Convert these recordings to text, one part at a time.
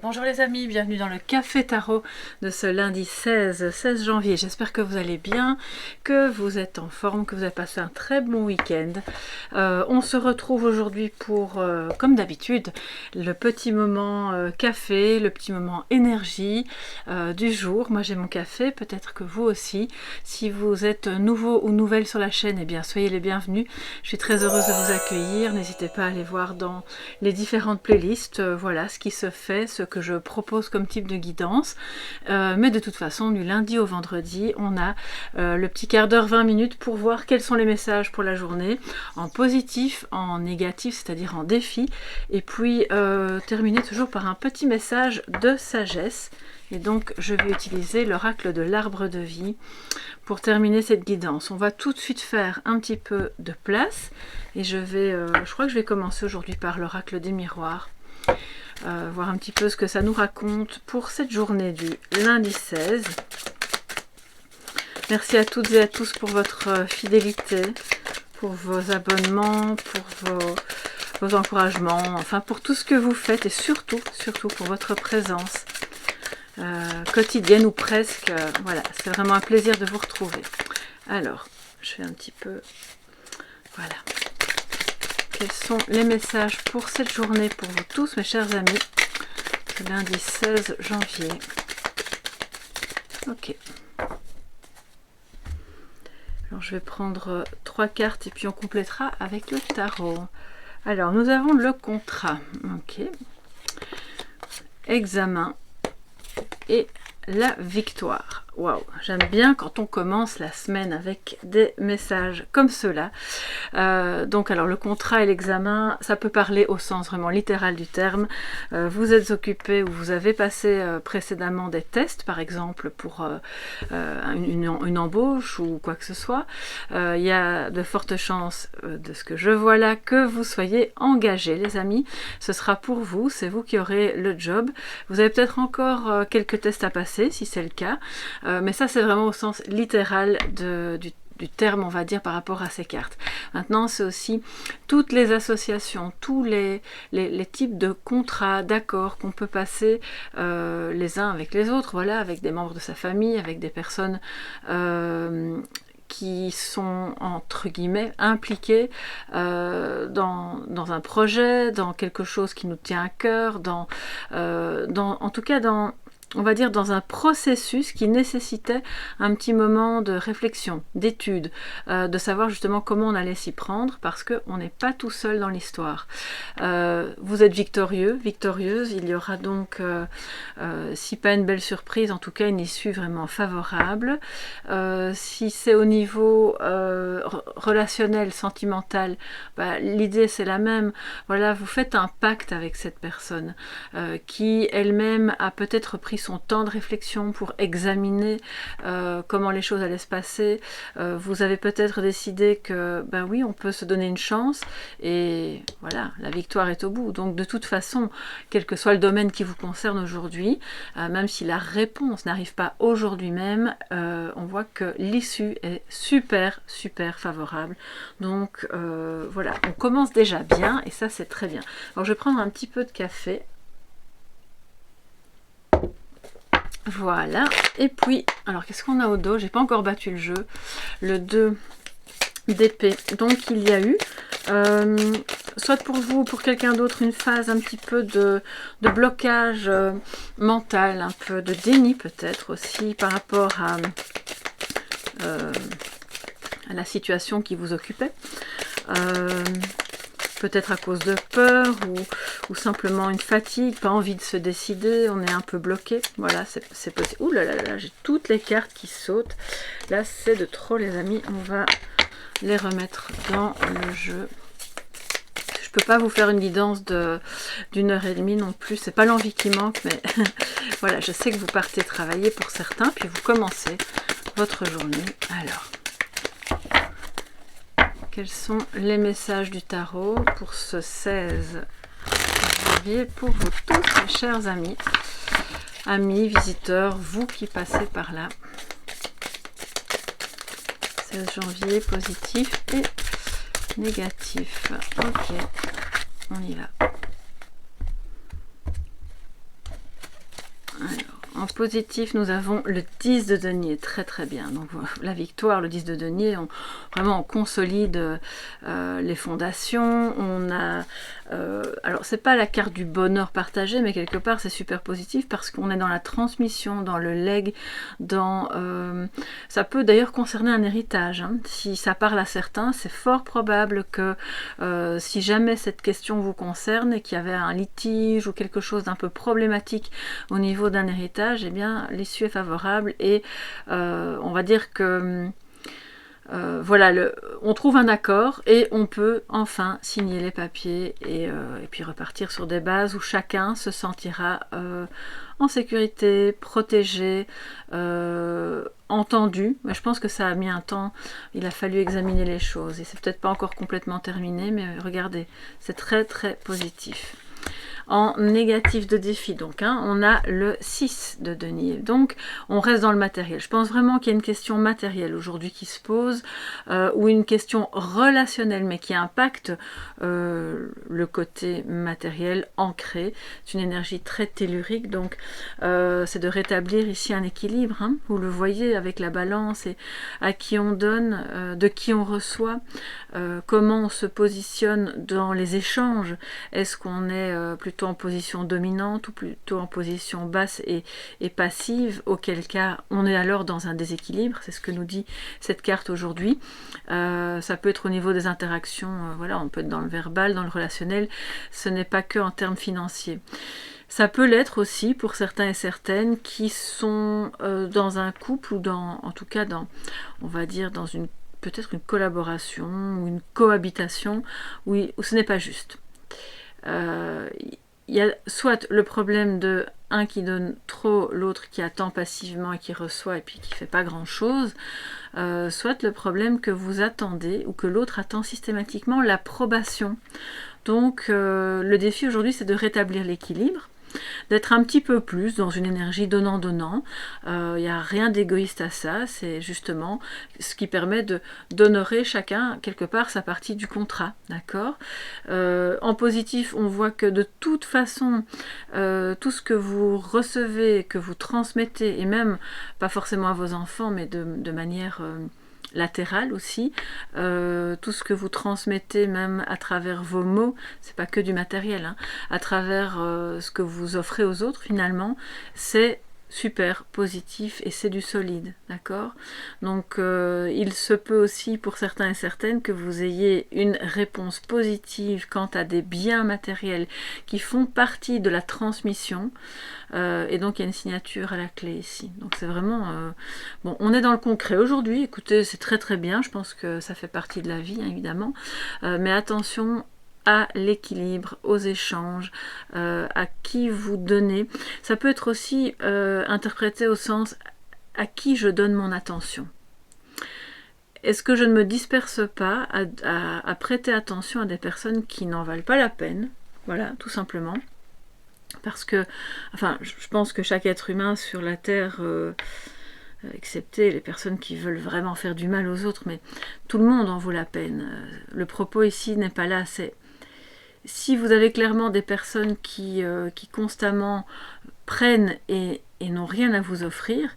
Bonjour les amis, bienvenue dans le Café Tarot de ce lundi 16 janvier. J'espère que vous allez bien, que vous êtes en forme, que vous avez passé un très bon week-end. On se retrouve aujourd'hui pour, comme d'habitude, le petit moment café, le petit moment énergie du jour. Moi j'ai mon café, peut-être que vous aussi. Si vous êtes nouveau ou nouvelle sur la chaîne, eh bien soyez les bienvenus. Je suis très heureuse de vous accueillir. N'hésitez pas à aller voir dans les différentes playlists, voilà ce qui se fait, ce que je propose comme type de guidance, mais de toute façon du lundi au vendredi on a le petit quart d'heure 20 minutes pour voir quels sont les messages pour la journée, en positif, en négatif, c'est-à-dire en défi, et puis terminer toujours par un petit message de sagesse. Et donc je vais utiliser l'oracle de l'arbre de vie pour terminer cette guidance. On va tout de suite faire un petit peu de place et je crois que je vais commencer aujourd'hui par l'oracle des miroirs. Voir un petit peu ce que ça nous raconte pour cette journée du lundi 16. Merci à toutes et à tous pour votre fidélité, pour vos abonnements, pour vos encouragements, enfin pour tout ce que vous faites et surtout pour votre présence quotidienne ou presque. Voilà, c'est vraiment un plaisir de vous retrouver. Alors, je fais un petit peu... Voilà. Quels sont les messages pour cette journée pour vous tous, mes chers amis, le lundi 16 janvier. Ok. Alors, je vais prendre 3 cartes et puis on complétera avec le tarot. Alors, nous avons le contrat. Ok. Examen et la victoire. Waouh, j'aime bien quand on commence la semaine avec des messages comme cela. Donc alors le contrat et l'examen, ça peut parler au sens vraiment littéral du terme. Vous êtes occupé ou vous avez passé précédemment des tests, par exemple pour une embauche ou quoi que ce soit. Il y a de fortes chances, de ce que je vois là, que vous soyez engagés, les amis. Ce sera pour vous, c'est vous qui aurez le job. Vous avez peut-être encore quelques tests à passer, si c'est le cas. Mais ça c'est vraiment au sens littéral du terme, on va dire, par rapport à ces cartes. Maintenant, c'est aussi toutes les associations, tous les types de contrats, d'accords qu'on peut passer les uns avec les autres, voilà, avec des membres de sa famille, avec des personnes qui sont entre guillemets impliqués dans un projet, dans quelque chose qui nous tient à cœur, en tout cas on va dire dans un processus qui nécessitait un petit moment de réflexion, d'étude, de savoir justement comment on allait s'y prendre, parce qu'on n'est pas tout seul dans l'histoire. Vous êtes victorieux, victorieuse, il y aura donc, si pas une belle surprise, en tout cas une issue vraiment favorable. Si c'est au niveau relationnel, sentimental, bah, l'idée c'est la même. Voilà, vous faites un pacte avec cette personne qui elle-même a peut-être pris son temps de réflexion pour examiner comment les choses allaient se passer. Vous avez peut-être décidé que ben oui, on peut se donner une chance et voilà, la victoire est au bout. Donc de toute façon, quel que soit le domaine qui vous concerne aujourd'hui, même si la réponse n'arrive pas aujourd'hui même, on voit que l'issue est super favorable. Donc voilà, on commence déjà bien et ça c'est très bien. Alors je vais prendre un petit peu de café. Voilà, et puis, alors qu'est-ce qu'on a au dos? J'ai pas encore battu le jeu. Le 2 d'épée. Donc il y a eu, soit pour vous, pour quelqu'un d'autre, une phase un petit peu de blocage mental, un peu de déni peut-être aussi par rapport à la situation qui vous occupait. Peut-être à cause de peur ou simplement une fatigue, pas envie de se décider, on est un peu bloqué. Voilà, c'est possible. Ouh là là là, j'ai toutes les cartes qui sautent. Là, c'est de trop, les amis. On va les remettre dans le jeu. Je peux pas vous faire une guidance d'une heure et demie non plus. C'est pas l'envie qui manque, mais voilà, je sais que vous partez travailler pour certains, puis vous commencez votre journée. Alors... quels sont les messages du tarot pour ce 16 janvier pour vous tous, mes chers amis, visiteurs, vous qui passez par là. 16 janvier, positif et négatif. Ok, on y va. En positif, nous avons le 10 de denier, très très bien. Donc la victoire, le 10 de denier, vraiment on consolide les fondations. On a, alors c'est pas la carte du bonheur partagé, mais quelque part c'est super positif parce qu'on est dans la transmission, dans le legs, dans ça peut d'ailleurs concerner un héritage. Hein. Si ça parle à certains, c'est fort probable que si jamais cette question vous concerne et qu'il y avait un litige ou quelque chose d'un peu problématique au niveau d'un héritage, eh bien l'issue est favorable et on va dire que voilà, on trouve un accord et on peut enfin signer les papiers et puis repartir sur des bases où chacun se sentira en sécurité, protégé, entendu. Mais je pense que ça a mis un temps, il a fallu examiner les choses et c'est peut-être pas encore complètement terminé, mais regardez, c'est très très positif. En négatif de défi, donc on a le 6 de denier, donc on reste dans le matériel. Je pense vraiment qu'il y a une question matérielle aujourd'hui qui se pose, ou une question relationnelle, mais qui impacte le côté matériel ancré. C'est une énergie très tellurique, donc c'est de rétablir ici un équilibre, hein. Vous le voyez avec la balance et à qui on donne, de qui on reçoit, comment on se positionne dans les échanges. Est-ce qu'on est plutôt en position dominante ou plutôt en position basse et passive, auquel cas on est alors dans un déséquilibre, c'est ce que nous dit cette carte aujourd'hui. Ça peut être au niveau des interactions, voilà, on peut être dans le verbal, dans le relationnel, ce n'est pas que en termes financiers. Ça peut l'être aussi pour certains et certaines qui sont dans un couple ou en tout cas on va dire dans peut-être une collaboration ou une cohabitation où ce n'est pas juste. Il y a soit le problème de un qui donne trop, l'autre qui attend passivement et qui reçoit et puis qui ne fait pas grand chose, soit le problème que vous attendez ou que l'autre attend systématiquement l'approbation. Donc le défi aujourd'hui, c'est de rétablir l'équilibre, d'être un petit peu plus dans une énergie donnant-donnant. Il n'y a rien d'égoïste à ça, c'est justement ce qui permet d'honorer chacun quelque part sa partie du contrat, d'accord. En positif, on voit que de toute façon, tout ce que vous recevez, que vous transmettez, et même pas forcément à vos enfants, mais de manière latérale aussi, tout ce que vous transmettez même à travers vos mots, c'est pas que du matériel, hein, à travers ce que vous offrez aux autres finalement, c'est super positif et c'est du solide, d'accord. Donc il se peut aussi pour certains et certaines que vous ayez une réponse positive quant à des biens matériels qui font partie de la transmission, et donc il y a une signature à la clé ici. Donc c'est vraiment bon, on est dans le concret aujourd'hui. Écoutez, c'est très très bien, je pense que ça fait partie de la vie, hein, évidemment, mais attention à l'équilibre, aux échanges, à qui vous donnez. Ça peut être aussi interprété au sens à qui je donne mon attention. Est-ce que je ne me disperse pas à prêter attention à des personnes qui n'en valent pas la peine? Voilà, tout simplement. Parce que, enfin, je pense que chaque être humain sur la Terre, excepté les personnes qui veulent vraiment faire du mal aux autres, mais tout le monde en vaut la peine. Le propos ici n'est pas là, c'est si vous avez clairement des personnes qui constamment prennent et n'ont rien à vous offrir,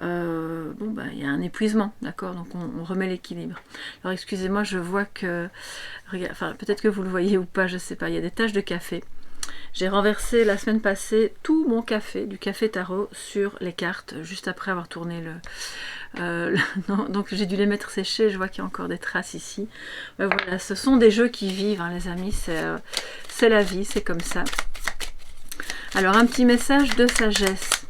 bon, bah, y a un épuisement, d'accord, donc on remet l'équilibre. Alors excusez-moi, je vois que, enfin peut-être que vous le voyez ou pas, je sais pas, il y a des taches de café. J'ai renversé la semaine passée tout mon café, du café tarot, sur les cartes, juste après avoir tourné non, donc j'ai dû les mettre sécher, je vois qu'il y a encore des traces ici. Mais voilà, ce sont des jeux qui vivent, hein, les amis, c'est la vie, c'est comme ça. Alors un petit message de sagesse.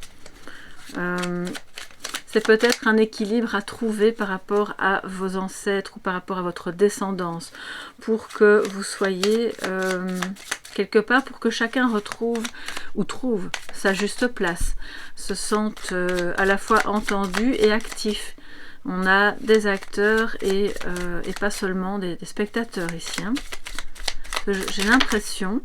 C'est peut-être un équilibre à trouver par rapport à vos ancêtres ou par rapport à votre descendance, pour que vous soyez quelque part, pour que chacun retrouve ou trouve sa juste place, se sente à la fois entendu et actif. On a des acteurs et pas seulement des spectateurs ici, hein. J'ai l'impression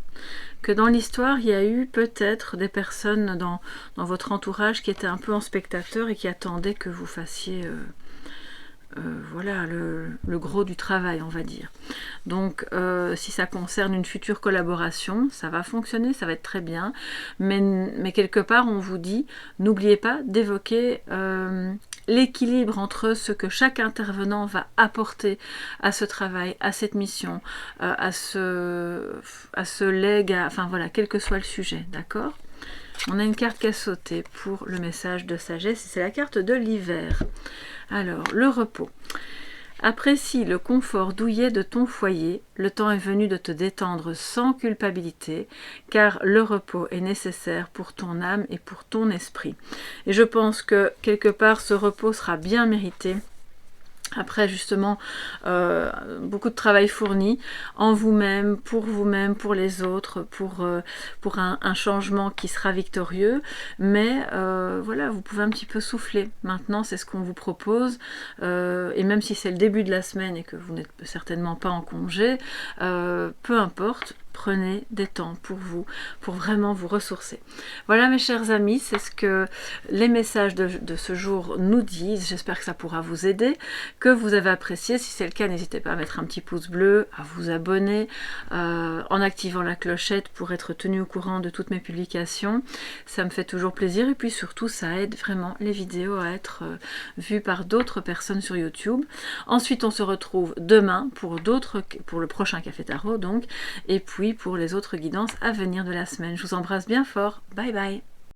que dans l'histoire, il y a eu peut-être des personnes dans votre entourage qui étaient un peu en spectateur et qui attendaient que vous fassiez voilà le gros du travail, on va dire. Donc si ça concerne une future collaboration, ça va fonctionner, ça va être très bien, mais quelque part on vous dit, n'oubliez pas d'évoquer l'équilibre entre ce que chaque intervenant va apporter à ce travail, à cette mission, à ce legs, enfin voilà, quel que soit le sujet, d'accord? On a une carte qui a sauté pour le message de sagesse, et c'est la carte de l'hiver. Alors, le repos. Apprécie le confort douillet de ton foyer, le temps est venu de te détendre sans culpabilité, car le repos est nécessaire pour ton âme et pour ton esprit. Et je pense que quelque part ce repos sera bien mérité. Après justement beaucoup de travail fourni en vous-même, pour les autres, pour un changement qui sera victorieux, mais voilà, vous pouvez un petit peu souffler. Maintenant c'est ce qu'on vous propose, et même si c'est le début de la semaine et que vous n'êtes certainement pas en congé, peu importe, prenez des temps pour vous, pour vraiment vous ressourcer. Voilà mes chers amis, c'est ce que les messages de ce jour nous disent. J'espère que ça pourra vous aider, que vous avez apprécié. Si c'est le cas, n'hésitez pas à mettre un petit pouce bleu, à vous abonner, en activant la clochette pour être tenu au courant de toutes mes publications. Ça me fait toujours plaisir, et puis surtout ça aide vraiment les vidéos à être vues par d'autres personnes sur YouTube. Ensuite on se retrouve demain pour le prochain Café Tarot donc, et puis pour les autres guidances à venir de la semaine. Je vous embrasse bien fort, bye bye.